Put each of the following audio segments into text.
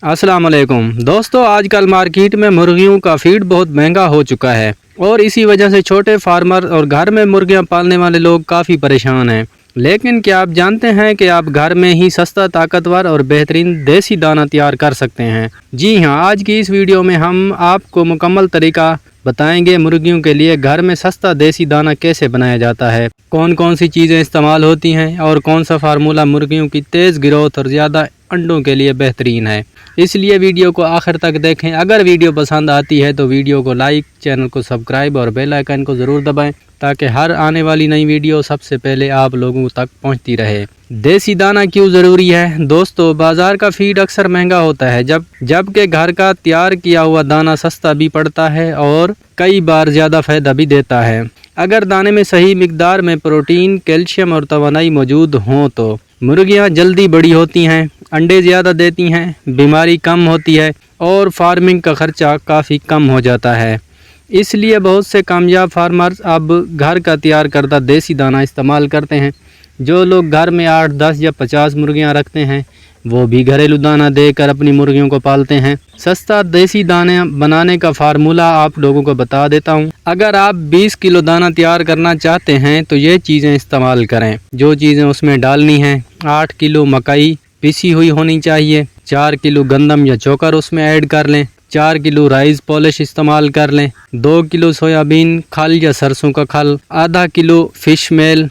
अस्सलाम वालेकुम दोस्तों, आजकल मार्केट में मुर्गियों का फीड बहुत महंगा हो चुका है और इसी वजह से छोटे फार्मर और घर में मुर्गियां पालने वाले लोग काफ़ी परेशान हैं। लेकिन क्या आप जानते हैं कि आप घर में ही सस्ता, ताकतवर और बेहतरीन देसी दाना तैयार कर सकते हैं? जी हां, आज की इस वीडियो में हम आपको मुकम्मल तरीका बताएंगे मुर्गियों के लिए घर में सस्ता देसी दाना कैसे बनाया जाता है, कौन कौन सी चीज़ें इस्तेमाल होती हैं और कौन सा फार्मूला मुर्गियों की तेज़ ग्रोथ और ज़्यादा अंडों के लिए बेहतरीन है। इसलिए वीडियो को आखिर तक देखें। अगर वीडियो पसंद आती है तो वीडियो को लाइक, चैनल को सब्सक्राइब और बेल आइकन को ज़रूर दबाएं ताकि हर आने वाली नई वीडियो सबसे पहले आप लोगों तक पहुंचती रहे। देसी दाना क्यों ज़रूरी है? दोस्तों, बाज़ार का फीड अक्सर महंगा होता है जबकि घर का तैयार किया हुआ दाना सस्ता भी पड़ता है और कई बार ज़्यादा फ़ायदा भी देता है। अगर दाने में सही मिकदार में प्रोटीन, कैल्शियम और तवानाई मौजूद हों तो मुर्गियां जल्दी बड़ी होती हैं, अंडे ज़्यादा देती हैं, बीमारी कम होती है और फार्मिंग का खर्चा काफ़ी कम हो जाता है। इसलिए बहुत से कामयाब फार्मर्स अब घर का तैयार करदा देसी दाना इस्तेमाल करते हैं। जो लोग घर में 8, 10 या 50 मुर्गियां रखते हैं वो भी घरेलू दाना देकर अपनी मुर्गियों को पालते हैं। सस्ता देसी दाना बनाने का फार्मूला आप लोगों को बता देता हूं। अगर आप 20 किलो दाना तैयार करना चाहते हैं तो ये चीज़ें इस्तेमाल करें। जो चीज़ें उसमें डालनी हैं: 8 किलो मकई पिसी हुई होनी चाहिए, 4 किलो गंदम या चोकर उसमें ऐड कर लें, 4 किलो राइस पॉलिश इस्तेमाल कर लें, 2 किलो सोयाबीन खल या सरसों का खल, आधा किलो फिश मेल,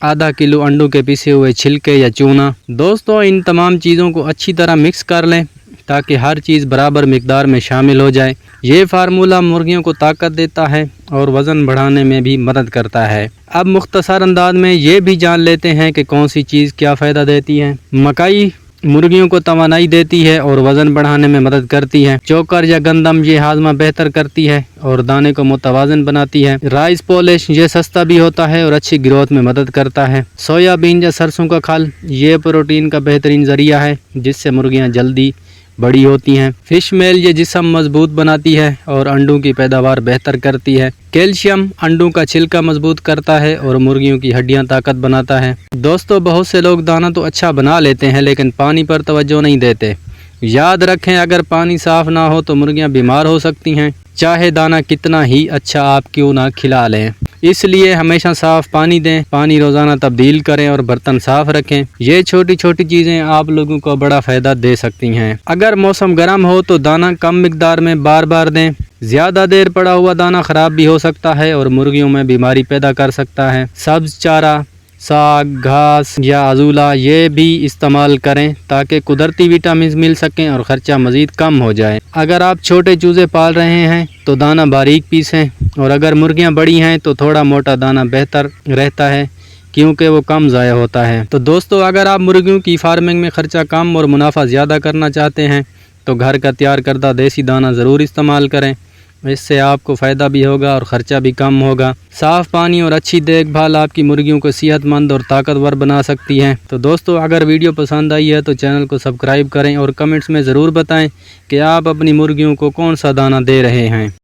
आधा किलो अंडों के पिसे हुए छिलके या चूना। दोस्तों, इन तमाम चीज़ों को अच्छी तरह मिक्स कर लें ताकि हर चीज़ बराबर मिकदार में शामिल हो जाए। ये फार्मूला मुर्गियों को ताकत देता है और वज़न बढ़ाने में भी मदद करता है। अब मुख्तसर अंदाज में ये भी जान लेते हैं कि कौन सी चीज़ क्या फ़ायदा देती है। मकई मुर्गियों को तवानाई देती है और वज़न बढ़ाने में मदद करती है। चोकर या गंदम ये हाजमा बेहतर करती है और दाने को मुतवाज़न बनाती है। राइस पॉलिश ये सस्ता भी होता है और अच्छी ग्रोथ में मदद करता है। सोयाबीन या सरसों का खल ये प्रोटीन का बेहतरीन ज़रिया है जिससे मुर्गियाँ जल्दी बड़ी होती हैं। फिश मेल ये जिस्म मजबूत बनाती है और अंडों की पैदावार बेहतर करती है। कैल्शियम अंडों का छिलका मजबूत करता है और मुर्गियों की हड्डियां ताकत बनाता है। दोस्तों, बहुत से लोग दाना तो अच्छा बना लेते हैं लेकिन पानी पर तवज्जो नहीं देते। याद रखें, अगर पानी साफ ना हो तो मुर्गियां बीमार हो सकती हैं, चाहे दाना कितना ही अच्छा आप क्यों ना खिला लें। इसलिए हमेशा साफ पानी दें, पानी रोज़ाना तब्दील करें और बर्तन साफ रखें। ये छोटी छोटी चीज़ें आप लोगों को बड़ा फ़ायदा दे सकती हैं। अगर मौसम गर्म हो तो दाना कम मिकदार में बार बार दें। ज़्यादा देर पड़ा हुआ दाना ख़राब भी हो सकता है और मुर्गियों में बीमारी पैदा कर सकता है। सब्ज़ चारा, साग, घास या अजूला ये भी इस्तेमाल करें ताकि कुदरती विटामिन मिल सकें और ख़र्चा मज़ीद कम हो जाए। अगर आप छोटे चूज़े पाल रहे हैं तो दाना बारीक पीसें और अगर मुर्गियां बड़ी हैं तो थोड़ा मोटा दाना बेहतर रहता है क्योंकि वो कम ज़ाया होता है। तो दोस्तों, अगर आप मुर्गियों की फार्मिंग में ख़र्चा कम और मुनाफा ज़्यादा करना चाहते हैं तो घर का तैयार करदा देसी दाना ज़रूर इस्तेमाल करें। इससे आपको फ़ायदा भी होगा और ख़र्चा भी कम होगा। साफ़ पानी और अच्छी देखभाल आपकी मुर्गियों को सेहतमंद और ताकतवर बना सकती है। तो दोस्तों, अगर वीडियो पसंद आई है तो चैनल को सब्सक्राइब करें और कमेंट्स में ज़रूर बताएं कि आप अपनी मुर्गियों को कौन सा दाना दे रहे हैं।